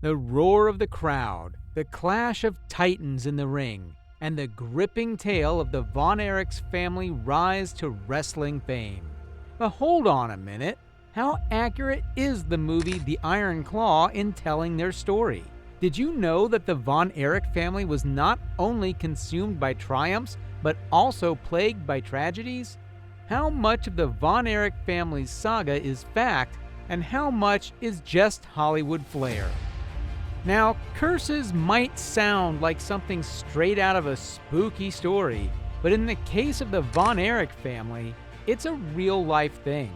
The roar of the crowd, the clash of titans in the ring, and the gripping tale of the Von Erich's family rise to wrestling fame. But hold on a minute. How accurate is the movie The Iron Claw in telling their story? Did you know that the Von Erich family was not only consumed by triumphs, but also plagued by tragedies? How much of the Von Erich family's saga is fact, and how much is just Hollywood flair? Now, curses might sound like something straight out of a spooky story, but in the case of the Von Erich family, it's a real-life thing.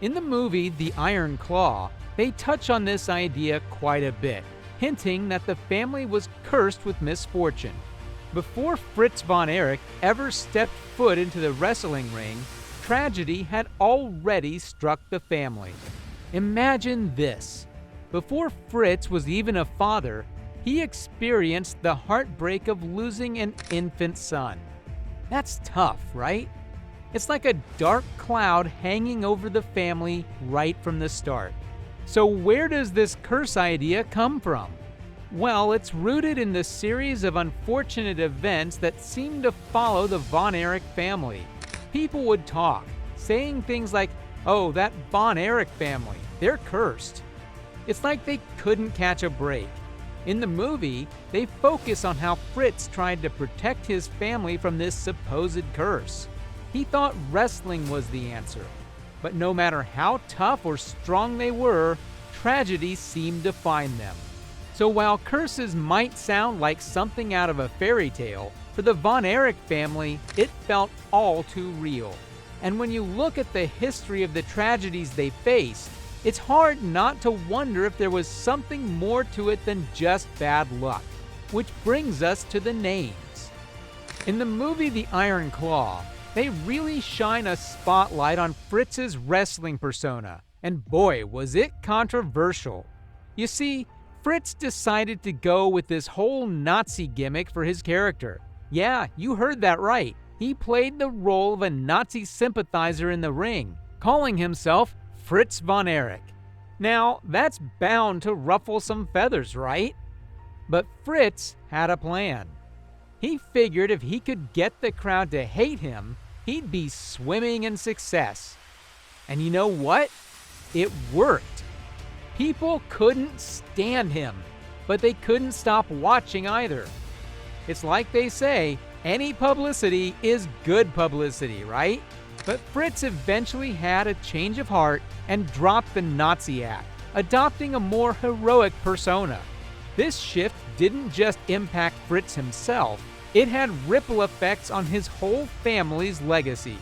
In the movie The Iron Claw, they touch on this idea quite a bit, hinting that the family was cursed with misfortune. Before Fritz von Eric ever stepped foot into the wrestling ring, tragedy had already struck the family. Imagine this. Before Fritz was even a father, he experienced the heartbreak of losing an infant son. That's tough, right? It's like a dark cloud hanging over the family right from the start. So where does this curse idea come from? Well, it's rooted in the series of unfortunate events that seem to follow the Von Erich family. People would talk, saying things like, "Oh, that Von Erich family, they're cursed." It's like they couldn't catch a break. In the movie, they focus on how Fritz tried to protect his family from this supposed curse. He thought wrestling was the answer. But no matter how tough or strong they were, tragedy seemed to find them. So while curses might sound like something out of a fairy tale, for the Von Erich family, it felt all too real. And when you look at the history of the tragedies they faced, it's hard not to wonder if there was something more to it than just bad luck. Which brings us to the names. In the movie The Iron Claw, they really shine a spotlight on Fritz's wrestling persona, and boy, was it controversial. You see, Fritz decided to go with this whole Nazi gimmick for his character. Yeah, you heard that right. He played the role of a Nazi sympathizer in the ring, calling himself Fritz von Eric. Now, that's bound to ruffle some feathers, right? But Fritz had a plan. He figured if he could get the crowd to hate him, he'd be swimming in success. And you know what? It worked. People couldn't stand him, but they couldn't stop watching either. It's like they say, any publicity is good publicity, right? But Fritz eventually had a change of heart and dropped the Nazi act, adopting a more heroic persona. This shift didn't just impact Fritz himself, it had ripple effects on his whole family's legacy.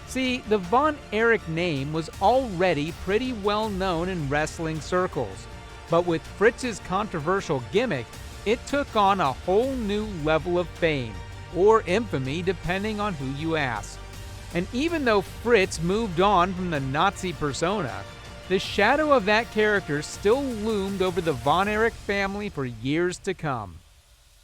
See, the Von Erich name was already pretty well known in wrestling circles, but with Fritz's controversial gimmick, it took on a whole new level of fame, or infamy depending on who you ask. And even though Fritz moved on from the Nazi persona, the shadow of that character still loomed over the Von Erich family for years to come.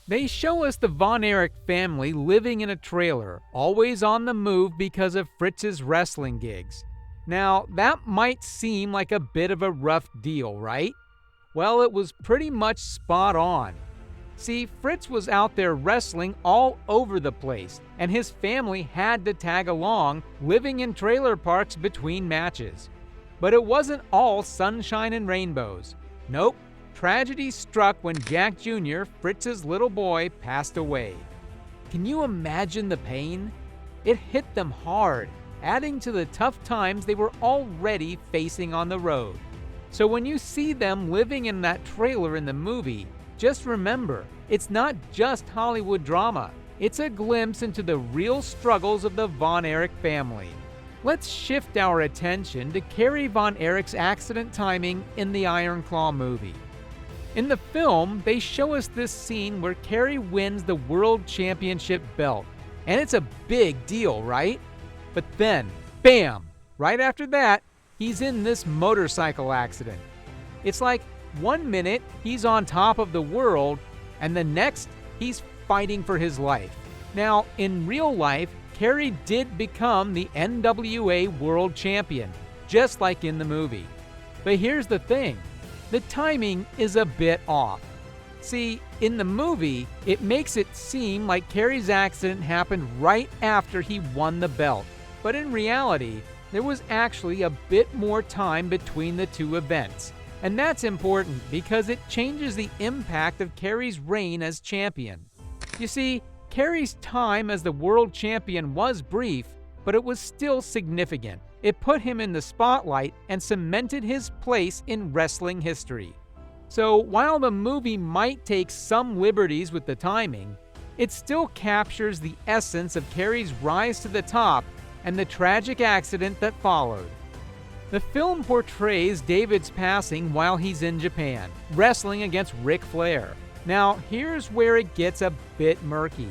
They show us the Von Erich family living in a trailer, always on the move because of Fritz's wrestling gigs. Now, that might seem like a bit of a rough deal, right? Well, it was pretty much spot on. See, Fritz was out there wrestling all over the place, and his family had to tag along, living in trailer parks between matches. But it wasn't all sunshine and rainbows. Nope, tragedy struck when Jack Jr., Fritz's little boy, passed away. Can you imagine the pain? It hit them hard, adding to the tough times they were already facing on the road. So when you see them living in that trailer in the movie, just remember, it's not just Hollywood drama. It's a glimpse into the real struggles of the Von Erich family. Let's shift our attention to Carrie Von Erich's accident timing in the Iron Claw movie. In the film, they show us this scene where Carrie wins the World Championship belt. And it's a big deal, right? But then, bam! Right after that, he's in this motorcycle accident. It's like 1 minute he's on top of the world, and the next he's fighting for his life. Now, in real life, Carrie did become the NWA World Champion, just like in the movie. But here's the thing. the timing is a bit off. See, in the movie, it makes it seem like Kerry's accident happened right after he won the belt, but in reality, there was actually a bit more time between the two events. And that's important because it changes the impact of Kerry's reign as champion. You see, Kerry's time as the world champion was brief, but it was still significant. It put him in the spotlight and cemented his place in wrestling history. So while the movie might take some liberties with the timing, it still captures the essence of Kerry's rise to the top and the tragic accident that followed. The film portrays David's passing while he's in Japan, wrestling against Ric Flair. Now, here's where it gets a bit murky.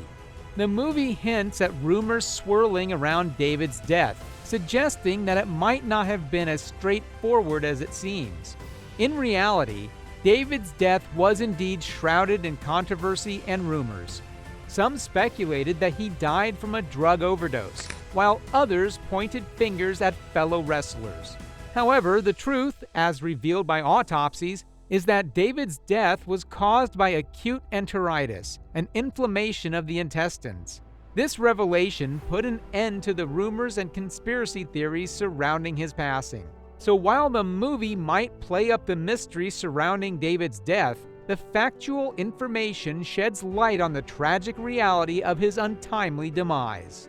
The movie hints at rumors swirling around David's death, suggesting that it might not have been as straightforward as it seems. In reality, David's death was indeed shrouded in controversy and rumors. Some speculated that he died from a drug overdose, while others pointed fingers at fellow wrestlers. However, the truth, as revealed by autopsies, is that David's death was caused by acute enteritis, an inflammation of the intestines. This revelation put an end to the rumors and conspiracy theories surrounding his passing. So while the movie might play up the mystery surrounding David's death, the factual information sheds light on the tragic reality of his untimely demise.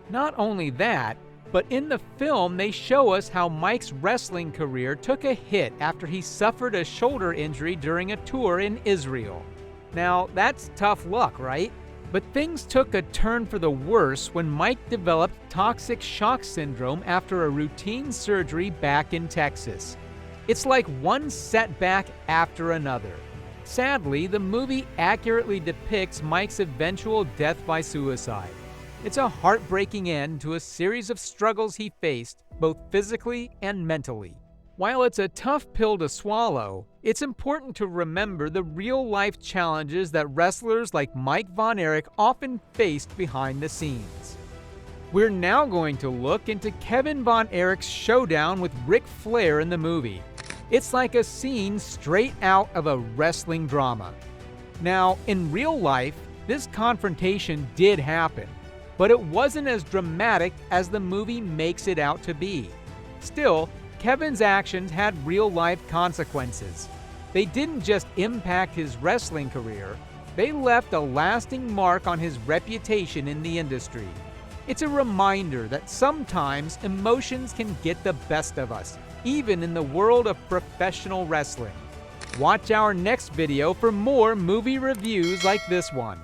Not only that, but in the film they show us how Mike's wrestling career took a hit after he suffered a shoulder injury during a tour in Israel. Now, that's tough luck, right? But things took a turn for the worse when Mike developed toxic shock syndrome after a routine surgery back in Texas. It's like one setback after another. Sadly, the movie accurately depicts Mike's eventual death by suicide. It's a heartbreaking end to a series of struggles he faced, both physically and mentally. While it's a tough pill to swallow, it's important to remember the real-life challenges that wrestlers like Mike Von Eric often faced behind the scenes. We're now going to look into Kevin Von Eric's showdown with Ric Flair in the movie. It's like a scene straight out of a wrestling drama. Now, in real life, this confrontation did happen, but it wasn't as dramatic as the movie makes it out to be. Still, Kevin's actions had real-life consequences. They didn't just impact his wrestling career, they left a lasting mark on his reputation in the industry. It's a reminder that sometimes emotions can get the best of us, even in the world of professional wrestling. Watch our next video for more movie reviews like this one.